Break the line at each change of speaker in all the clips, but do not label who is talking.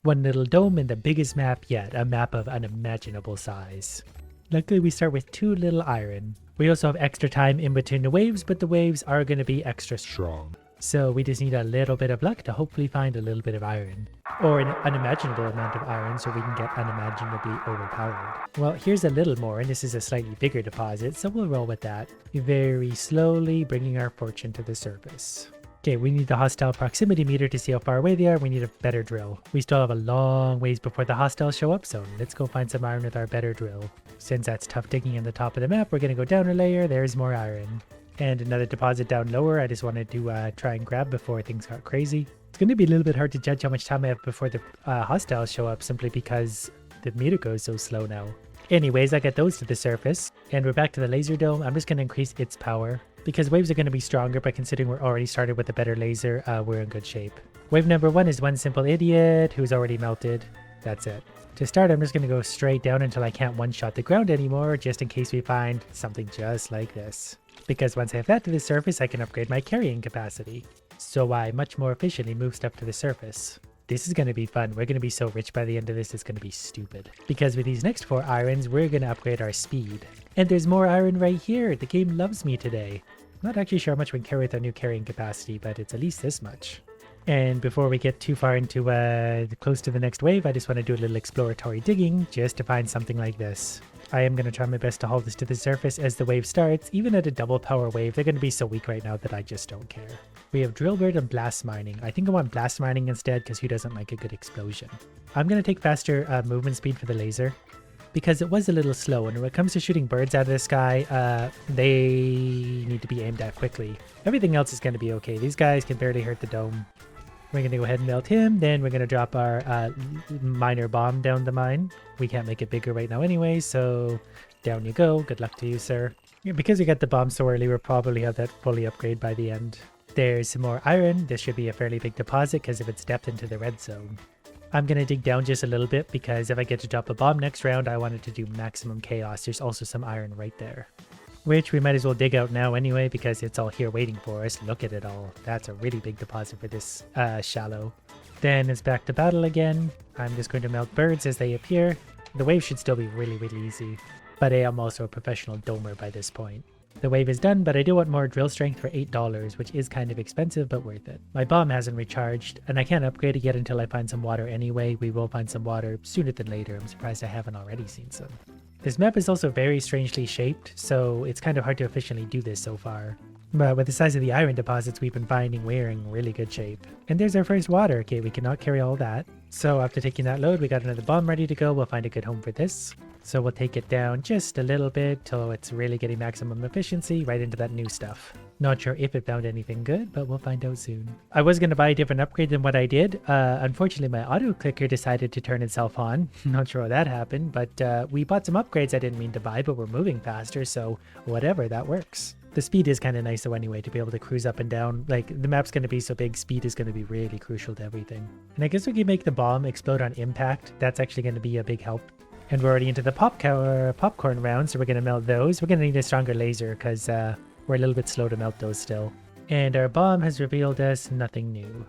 One little dome and the biggest map yet, a map of unimaginable size. Luckily we start with 2 little iron. We also have extra time in between the waves, but the waves are going to be extra strong. So we just need a little bit of luck to hopefully find a little bit of iron. Or an unimaginable amount of iron so we can get unimaginably overpowered. Well, here's a little more, and this is a slightly bigger deposit, so we'll roll with that. Very slowly bringing our fortune to the surface. Okay, we need the hostile proximity meter to see how far away they are. We need a better drill. We still have a long ways before the hostiles show up, so let's go find some iron with our better drill. Since that's tough digging in the top of the map, we're going to go down a layer. There's more iron. And another deposit down lower. I just wanted to try and grab before things got crazy. It's going to be a little bit hard to judge how much time I have before the hostiles show up, simply because the meter goes so slow now. Anyways, I got those to the surface, and we're back to the laser dome. I'm just going to increase its power, because waves are going to be stronger, but considering we're already started with a better laser, we're in good shape. Wave number 1 is one simple idiot who's already melted. That's it. To start, I'm just going to go straight down until I can't one-shot the ground anymore, just in case we find something just like this. Because once I have that to the surface, I can upgrade my carrying capacity. So I much more efficiently move stuff to the surface. This is going to be fun. We're going to be so rich by the end of this, it's going to be stupid. Because with these next 4 irons, we're going to upgrade our speed. And there's more iron right here. The game loves me today. Not actually sure how much we can carry with our new carrying capacity, but it's at least this much. And before we get too far into close to the next wave, I just want to do a little exploratory digging just to find something like this. I am going to try my best to haul this to the surface as the wave starts. Even at a double power wave, they're going to be so weak right now that I just don't care. We have drill bird and blast mining. I think I want blast mining instead because who doesn't like a good explosion? I'm going to take faster movement speed for the laser because it was a little slow, and when it comes to shooting birds out of the sky, they need to be aimed at quickly. Everything else is going to be okay. These guys can barely hurt the dome. We're going to go ahead and melt him. Then we're going to drop our miner bomb down the mine. We can't make it bigger right now anyway, so down you go. Good luck to you, sir. Yeah, because we got the bomb so early, we'll probably have that fully upgrade by the end. There's some more iron. This should be a fairly big deposit because of its depth into the red zone. I'm going to dig down just a little bit because if I get to drop a bomb next round, I wanted to do maximum chaos. There's also some iron right there, which we might as well dig out now anyway because it's all here waiting for us. Look at it all. That's a really big deposit for this shallow. Then it's back to battle again. I'm just going to melt birds as they appear. The wave should still be really easy, but I am also a professional domer by this point. The wave is done, but I do want more drill strength for $8, which is kind of expensive, but worth it. My bomb hasn't recharged, and I can't upgrade it yet until I find some water anyway. We will find some water sooner than later. I'm surprised I haven't already seen some. This map is also very strangely shaped, so it's kind of hard to efficiently do this so far. But with the size of the iron deposits we've been finding, we're in really good shape. And there's our first water. Okay, we cannot carry all that. So after taking that load, we got another bomb ready to go. We'll find a good home for this. So we'll take it down just a little bit till it's really getting maximum efficiency right into that new stuff. Not sure if it found anything good, but we'll find out soon. I was going to buy a different upgrade than what I did. Unfortunately, my auto clicker decided to turn itself on. Not sure how that happened, but we bought some upgrades I didn't mean to buy, but we're moving faster, so whatever, that works. The speed is kind of nice though anyway, to be able to cruise up and down. Like, the map's going to be so big, speed is going to be really crucial to everything. And I guess we can make the bomb explode on impact. That's actually going to be a big help. And we're already into the popcorn round, so we're going to melt those. We're going to need a stronger laser because we're a little bit slow to melt those still. And our bomb has revealed us nothing new.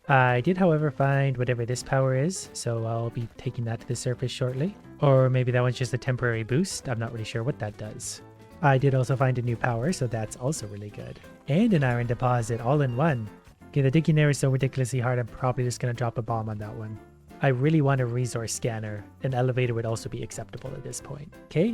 I did, however, find whatever this power is, so I'll be taking that to the surface shortly. Or maybe that one's just a temporary boost. I'm not really sure what that does. I did also find a new power, so that's also really good. And an iron deposit, all in one. Okay, the digging there is so ridiculously hard, I'm probably just going to drop a bomb on that one. I really want a resource scanner. An elevator would also be acceptable at this point. Okay,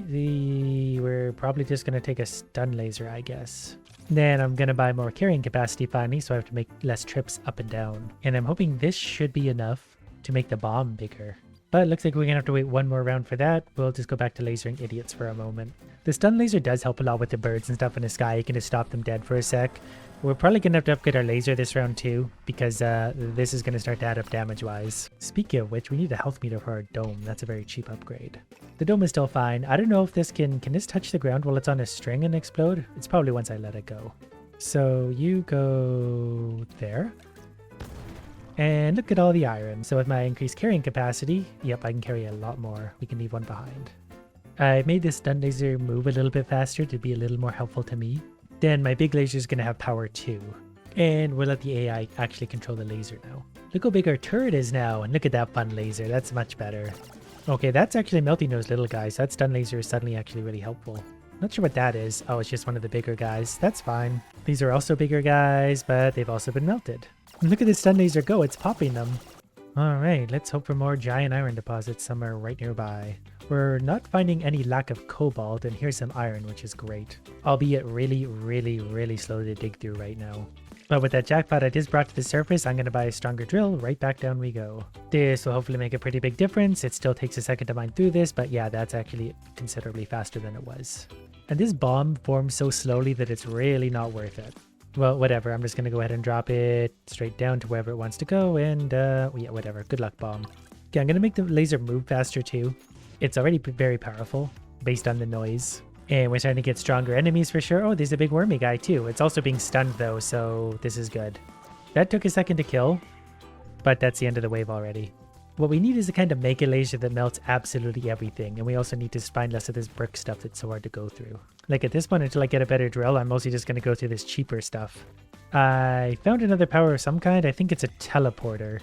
we're probably just going to take a stun laser, I guess. Then I'm going to buy more carrying capacity finally, so I have to make less trips up and down. And I'm hoping this should be enough to make the bomb bigger. But it looks like we're going to have to wait one more round for that. We'll just go back to lasering idiots for a moment. The stun laser does help a lot with the birds and stuff in the sky. You can just stop them dead for a sec. We're probably going to have to upgrade our laser this round too, because this is going to start to add up damage-wise. Speaking of which, we need a health meter for our dome. That's a very cheap upgrade. The dome is still fine. I don't know if this can this touch the ground while it's on a string and explode? It's probably once I let it go. So you go there. And look at all the iron. So with my increased carrying capacity, yep, I can carry a lot more. We can leave one behind. I made this stun laser move a little bit faster to be a little more helpful to me. Then my big laser is going to have power too. And we'll let the AI actually control the laser now. Look how big our turret is now, and look at that fun laser. That's much better. Okay, that's actually melting those little guys. That stun laser is suddenly actually really helpful. Not sure what that is. Oh, it's just one of the bigger guys. That's fine. These are also bigger guys, but they've also been melted. And look at this stun laser go. It's popping them. All right, let's hope for more giant iron deposits somewhere right nearby. We're not finding any lack of cobalt, and here's some iron, which is great. Albeit really slow to dig through right now. But with that jackpot I just brought to the surface, I'm going to buy a stronger drill. Right back down we go. This will hopefully make a pretty big difference. It still takes a second to mine through this, but yeah, that's actually considerably faster than it was. And this bomb forms so slowly that it's really not worth it. Well, whatever. I'm just going to go ahead and drop it straight down to wherever it wants to go. And yeah, whatever. Good luck, bomb. Okay, I'm going to make the laser move faster too. It's already very powerful based on the noise. And we're starting to get stronger enemies for sure. Oh, there's a big wormy guy too. It's also being stunned though, so this is good. That took a second to kill, but that's the end of the wave already. What we need is a kind of mega laser that melts absolutely everything, and we also need to find less of this brick stuff that's so hard to go through. Like at this point, until I get a better drill, I'm mostly just going to go through this cheaper stuff. I found another power of some kind. I think it's a teleporter.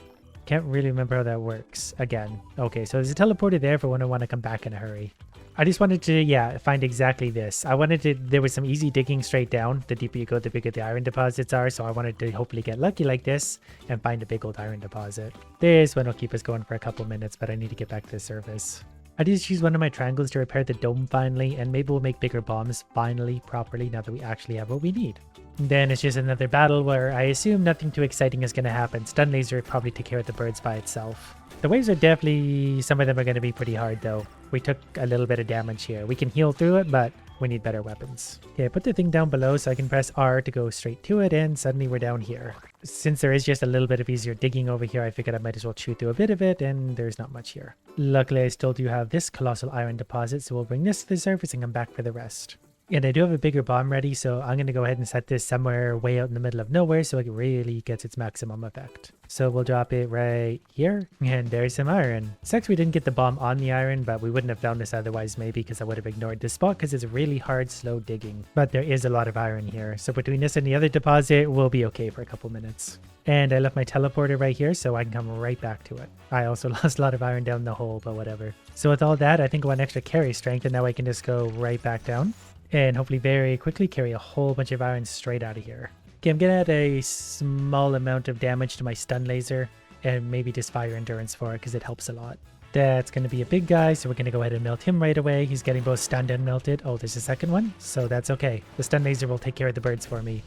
Can't really remember how that works. Again, okay, so there's a teleporter there for when I want to come back in a hurry. I just wanted to, yeah, find exactly this. I wanted to, there was some easy digging straight down. The deeper you go, the bigger the iron deposits are. So I wanted to hopefully get lucky like this and find a big old iron deposit. This one will keep us going for a couple minutes, but I need to get back to the surface. I just use one of my triangles to repair the dome finally, and maybe we'll make bigger bombs finally, properly, now that we actually have what we need. And then it's just another battle where I assume nothing too exciting is going to happen. Stun laser will probably take care of the birds by itself. The waves are definitely, some of them are going to be pretty hard though. We took a little bit of damage here. We can heal through it, but we need better weapons. Okay, I put the thing down below so I can press R to go straight to it, and suddenly we're down here. Since there is just a little bit of easier digging over here, I figured I might as well chew through a bit of it, and there's not much here. Luckily, I still do have this colossal iron deposit, so we'll bring this to the surface and come back for the rest. And I do have a bigger bomb ready, so I'm going to go ahead and set this somewhere way out in the middle of nowhere so it really gets its maximum effect. So we'll drop it right here, and there's some iron. Sucks we didn't get the bomb on the iron, but we wouldn't have found this otherwise maybe because I would have ignored this spot because it's really hard, slow digging. But there is a lot of iron here, so between this and the other deposit, we'll be okay for a couple minutes. And I left my teleporter right here so I can come right back to it. I also lost a lot of iron down the hole, but whatever. So with all that, I think I want extra carry strength, and now I can just go right back down. And hopefully very quickly carry a whole bunch of iron straight out of here. Okay, I'm gonna add a small amount of damage to my stun laser and maybe just fire endurance for it because it helps a lot. That's gonna be a big guy, so we're gonna go ahead and melt him right away. He's getting both stunned and melted. Oh, there's a second one, so that's okay. The stun laser will take care of the birds for me.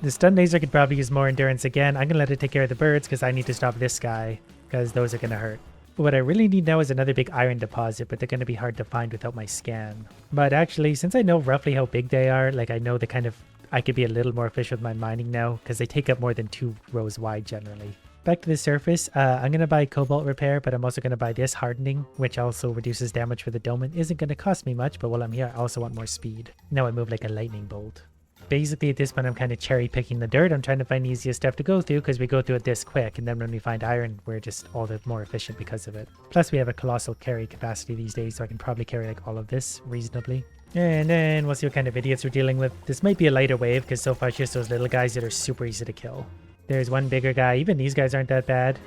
The stun laser could probably use more endurance again. I'm gonna let it take care of the birds because I need to stop this guy because those are gonna hurt. What I really need now is another big iron deposit, but they're going to be hard to find without my scan. But actually, since I know roughly how big they are, like I know the kind of, I could be a little more efficient with my mining now because they take up more than 2 rows wide generally. Back to the surface, I'm going to buy cobalt repair, but I'm also going to buy this hardening, which also reduces damage for the dome and isn't going to cost me much, but while I'm here, I also want more speed. Now I move like a lightning bolt. Basically at this point I'm kind of cherry picking the dirt. I'm trying to find the easiest stuff to go through because we go through it this quick, and then when we find iron we're just all the more efficient because of it. Plus we have a colossal carry capacity these days, so I can probably carry like all of this reasonably. And then we'll see what kind of idiots we're dealing with. This might be a lighter wave because so far it's just those little guys that are super easy to kill. There's one bigger guy. Even these guys aren't that bad.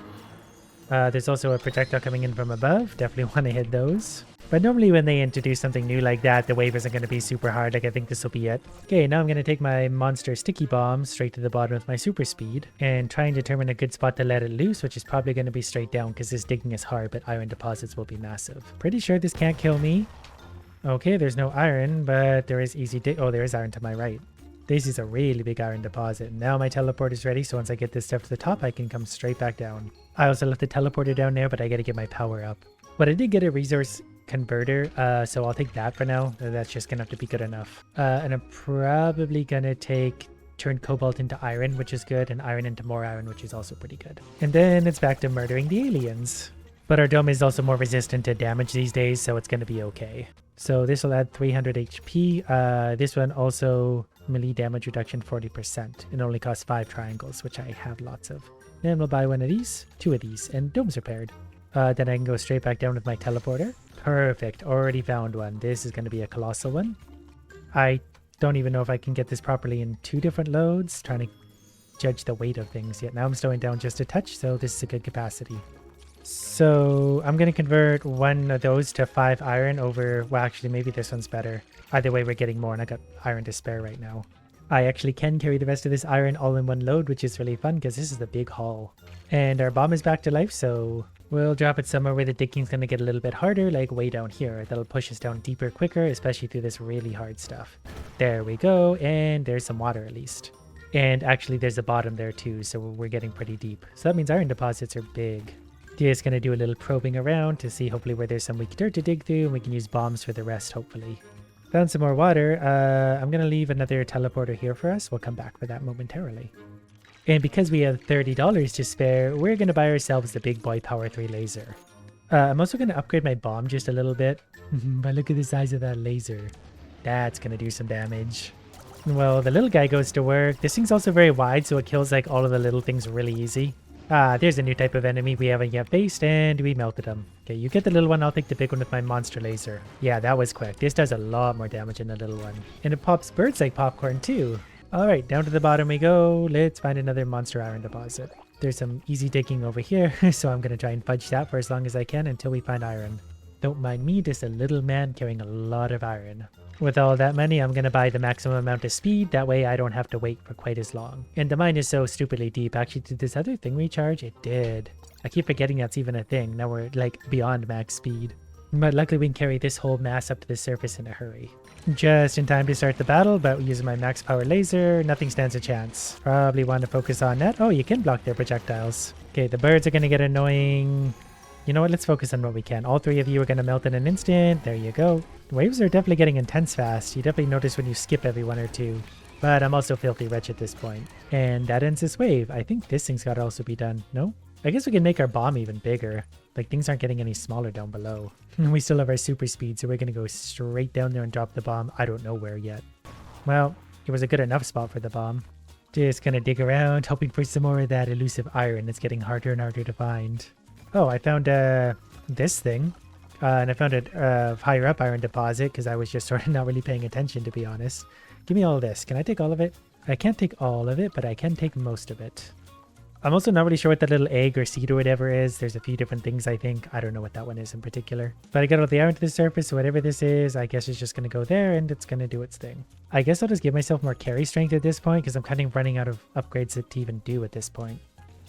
There's also a projectile coming in from above. Definitely want to hit those. But normally when they introduce something new like that, the wave isn't going to be super hard. Like I think this will be it. Okay, now I'm going to take my monster sticky bomb straight to the bottom with my super speed and try and determine a good spot to let it loose, which is probably going to be straight down because this digging is hard, but iron deposits will be massive. Pretty sure this can't kill me. Okay, there's no iron, but there is easy dig. Oh, there is iron to my right. This is a really big iron deposit. Now my teleport is ready, so once I get this stuff to the top, I can come straight back down. I also left the teleporter down there, but I got to get my power up. But I did get a resource converter, so I'll take that for now. That's just gonna have to be good enough. And I'm probably gonna turn cobalt into iron, which is good, and iron into more iron, which is also pretty good. And then it's back to murdering the aliens. But our dome is also more resistant to damage these days, so it's gonna be okay. So this will add 300 HP. This one also melee damage reduction 40%. It only costs 5 triangles, which I have lots of. Then we'll buy one of these, 2 of these, and dome's repaired. Then I can go straight back down with my teleporter. Perfect, already found one. This is going to be a colossal one. I don't even know if I can get this properly in 2 different loads. Trying to judge the weight of things yet. Now I'm slowing down just a touch, so this is a good capacity. So I'm going to convert one of those to 5 iron over, well, actually, maybe this one's better. Either way, we're getting more, and I got iron to spare right now. I actually can carry the rest of this iron all in one load, which is really fun because this is the big haul. And our bomb is back to life, so we'll drop it somewhere where the digging's going to get a little bit harder, like way down here. That'll push us down deeper quicker, especially through this really hard stuff. There we go, and there's some water at least. And actually there's a bottom there too, so we're getting pretty deep. So that means iron deposits are big. Just going to do a little probing around to see hopefully where there's some weak dirt to dig through, and we can use bombs for the rest hopefully. Found some more water. I'm going to leave another teleporter here for us. We'll come back for that momentarily. And because we have $30 to spare, we're going to buy ourselves the big boy Power 3 laser. I'm also going to upgrade my bomb just a little bit. But look at the size of that laser. That's going to do some damage. Well, the little guy goes to work. This thing's also very wide, so it kills like all of the little things really easy. There's a new type of enemy we haven't yet faced, and we melted them. Okay, you get the little one, I'll take the big one with my monster laser. Yeah, that was quick. This does a lot more damage than the little one. And it pops birds like popcorn too. Alright, down to the bottom we go. Let's find another monster iron deposit. There's some easy digging over here, so I'm going to try and fudge that for as long as I can until we find iron. Don't mind me, just a little man carrying a lot of iron. With all that money, I'm going to buy the maximum amount of speed. That way I don't have to wait for quite as long. And the mine is so stupidly deep. Actually, did this other thing recharge? It did. I keep forgetting that's even a thing. Now we're like beyond max speed. But luckily we can carry this whole mass up to the surface in a hurry. Just in time to start the battle, but using my max power laser, nothing stands a chance. Probably want to focus on that. Oh, you can block their projectiles. Okay, the birds are going to get annoying. You know what? Let's focus on what we can. All 3 of you are going to melt in an instant. There you go. The waves are definitely getting intense fast. You definitely notice when you skip every 1 or 2. But I'm also filthy rich at this point. And that ends this wave. I think this thing's got to also be done. No? I guess we can make our bomb even bigger. Like, things aren't getting any smaller down below. We still have our super speed, so we're going to go straight down there and drop the bomb. I don't know where yet. Well, it was a good enough spot for the bomb. Just going to dig around, hoping for some more of that elusive iron that's getting harder and harder to find. Oh, I found this thing, and I found a higher up iron deposit because I was just sort of not really paying attention, to be honest. Give me all this. Can I take all of it? I can't take all of it, but I can take most of it. I'm also not really sure what that little egg or seed or whatever is. There's a few different things, I think. I don't know what that one is in particular. But I got all the iron to the surface, so whatever this is, I guess it's just going to go there and it's going to do its thing. I guess I'll just give myself more carry strength at this point because I'm kind of running out of upgrades to even do at this point.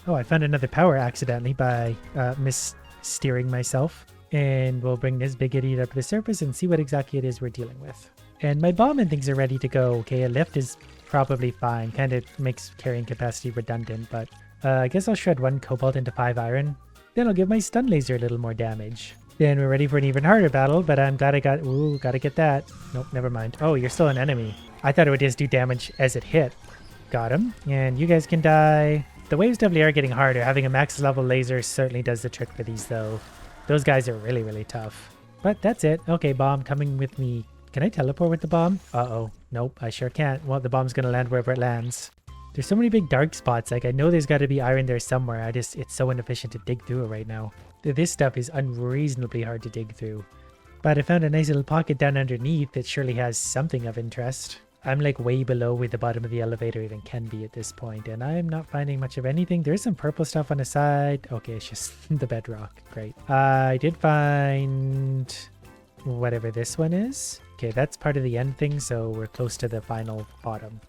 Oh, I found another power accidentally by missteering myself. And we'll bring this big idiot up to the surface and see what exactly it is we're dealing with. And my bomb and things are ready to go. Okay, a lift is probably fine. Kind of makes carrying capacity redundant, but I guess I'll shred 1 cobalt into 5 iron. Then I'll give my stun laser a little more damage. Then we're ready for an even harder battle, but I'm glad I got... Ooh, gotta get that. Nope, never mind. Oh, you're still an enemy. I thought it would just do damage as it hit. Got him. And you guys can die. The waves definitely are getting harder. Having a max level laser certainly does the trick for these, though. Those guys are really, really tough. But that's it. Okay, bomb coming with me. Can I teleport with the bomb? Uh-oh. Nope, I sure can't. Well, the bomb's gonna land wherever it lands. There's so many big dark spots. Like, I know there's got to be iron there somewhere. It's so inefficient to dig through it right now. This stuff is unreasonably hard to dig through. But I found a nice little pocket down underneath that surely has something of interest. I'm like way below where the bottom of the elevator even can be at this point, and I'm not finding much of anything. There's some purple stuff on the side. Okay, it's just the bedrock. Great. I did find whatever this one is. Okay, that's part of the end thing, so we're close to the final bottom.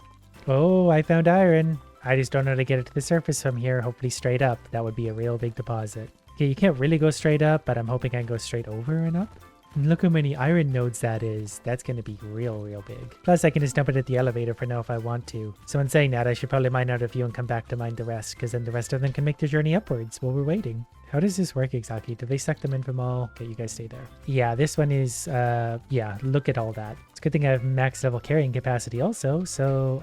Oh, I found iron. I just don't know how to get it to the surface from here. Hopefully straight up. That would be a real big deposit. Okay, you can't really go straight up, but I'm hoping I can go straight over and up. And look how many iron nodes that is. That's going to be real big. Plus, I can just dump it at the elevator for now if I want to. So in saying that, I should probably mine out a few and come back to mine the rest, because then the rest of them can make the journey upwards while we're waiting. How does this work exactly? Do they suck them in from all? Okay, you guys stay there. Yeah, this one is, yeah, look at all that. It's a good thing I have max level carrying capacity also, so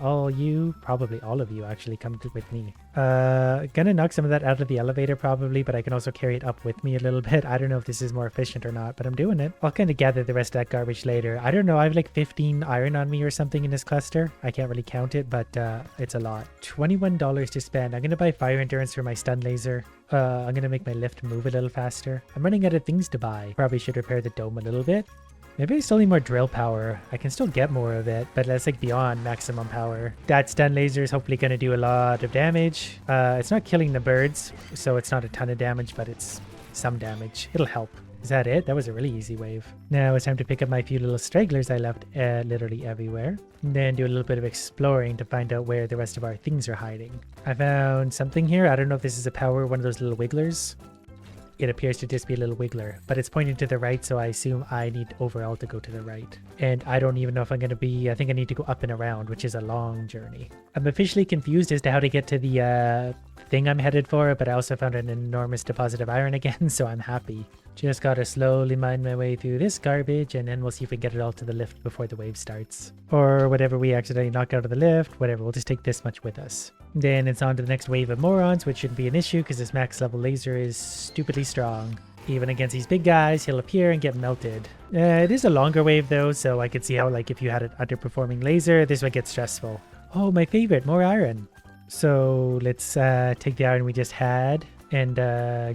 probably all of you actually come with me. Gonna knock some of that out of the elevator probably, but I can also carry it up with me a little bit. I don't know if this is more efficient or not, but I'm doing it. I'll kind of gather the rest of that garbage later. I don't know, I have like 15 iron on me or something in this cluster. I can't really count it, but it's a lot. $21 to spend. I'm gonna buy fire endurance for my stun laser. I'm gonna make my lift move a little faster. I'm running out of things to buy. Probably should repair the dome a little bit. Maybe I still need more drill power. I can still get more of it, but that's like beyond maximum power. That stun laser is hopefully going to do a lot of damage. It's not killing the birds, so it's not a ton of damage, but it's some damage. It'll help. Is that it? That was a really easy wave. Now it's time to pick up my few little stragglers I left literally everywhere. And then do a little bit of exploring to find out where the rest of our things are hiding. I found something here. I don't know if this is a power, one of those little wigglers. It appears to just be a little wiggler, but it's pointing to the right, so I assume I need overall to go to the right. And I don't even know if I'm going to be... I think I need to go up and around, which is a long journey. I'm officially confused as to how to get to the thing I'm headed for, but I also found an enormous deposit of iron again, so I'm happy. Just gotta slowly mine my way through this garbage, and then we'll see if we get it all to the lift before the wave starts. Or whatever we accidentally knock out of the lift, whatever, we'll just take this much with us. Then it's on to the next wave of morons, which shouldn't be an issue because this max level laser is stupidly strong. Even against these big guys, he'll appear and get melted. It is a longer wave though, so I could see how, like, if you had an underperforming laser, this would get stressful. Oh, my favorite, more iron. So let's take the iron we just had and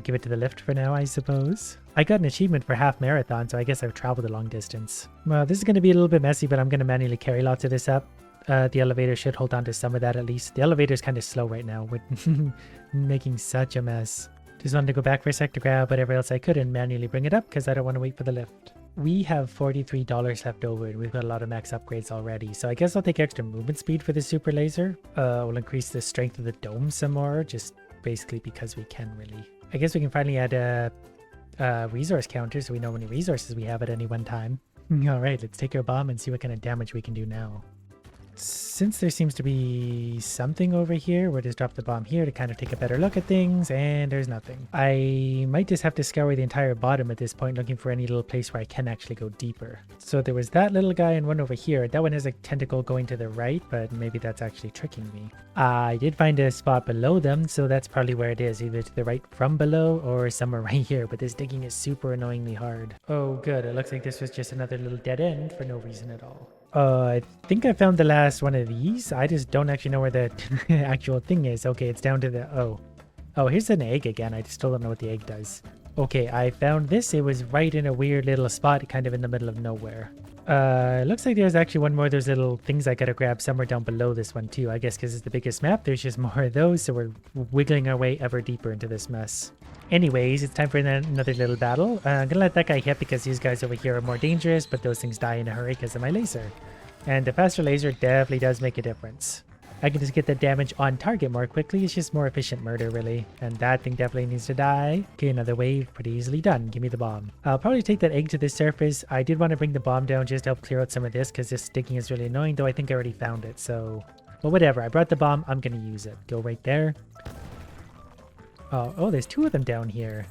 give it to the lift for now, I suppose. I got an achievement for half marathon, so I guess I've traveled a long distance. Well, this is going to be a little bit messy, but I'm going to manually carry lots of this up. The elevator should hold on to some of that at least. The elevator's kind of slow right now. We're making such a mess. Just wanted to go back for a sec to grab whatever else I could and manually bring it up because I don't want to wait for the lift. We have $43 left over and we've got a lot of max upgrades already. So I guess I'll take extra movement speed for the super laser. We'll increase the strength of the dome some more, just basically because we can really. I guess we can finally add a resource counter so we know how many resources we have at any one time. Alright, let's take our bomb and see what kind of damage we can do now. Since there seems to be something over here, we'll just drop the bomb here to kind of take a better look at things, and there's nothing. I might just have to scour the entire bottom at this point, looking for any little place where I can actually go deeper. So there was that little guy and one over here. That one has a tentacle going to the right, but maybe that's actually tricking me. I did find a spot below them, so that's probably where it is, either to the right from below or somewhere right here, but this digging is super annoyingly hard. Oh good, it looks like this was just another little dead end for no reason at all. I think I found the last one of these. I just don't actually know where the actual thing is. Okay, it's down to the... Oh, here's an egg again. I still don't know what the egg does. Okay, I found this. It was right in a weird little spot, kind of in the middle of nowhere. It looks like there's actually one more of those little things I gotta grab somewhere down below this one too. I guess because it's the biggest map, there's just more of those, so we're wiggling our way ever deeper into this mess. Anyways, it's time for another little battle. I'm gonna let that guy hit because these guys over here are more dangerous, but those things die in a hurry because of my laser. And the faster laser definitely does make a difference. I can just get the damage on target more quickly. It's just more efficient murder, really. And that thing definitely needs to die. Okay, another wave. Pretty easily done. Give me the bomb. I'll probably take that egg to the surface. I did want to bring the bomb down just to help clear out some of this because this sticking is really annoying, though I think I already found it. So, well, whatever. I brought the bomb. I'm going to use it. Go right there. Oh, there's two of them down here.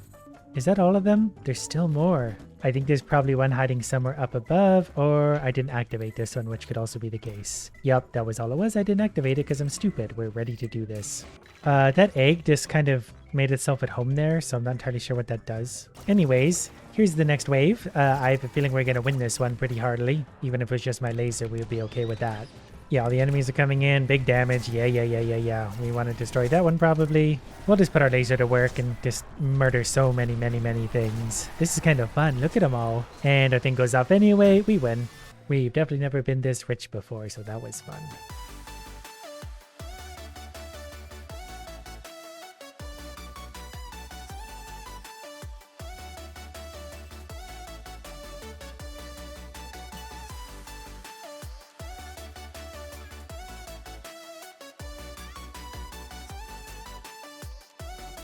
Is that all of them? There's still more. I think there's probably one hiding somewhere up above, or I didn't activate this one, which could also be the case. Yep, that was all it was. I didn't activate it because I'm stupid. We're ready to do this. That egg just kind of made itself at home there, so I'm not entirely sure what that does. Anyways, here's the next wave. I have a feeling we're going to win this one pretty hardly. Even if it was just my laser, we'll be okay with that. Yeah, all the enemies are coming in. Big damage. Yeah. We want to destroy that one probably. We'll just put our laser to work and just murder so many things. This is kind of fun. Look at them all. And our thing goes off anyway. We win. We've definitely never been this rich before, so that was fun.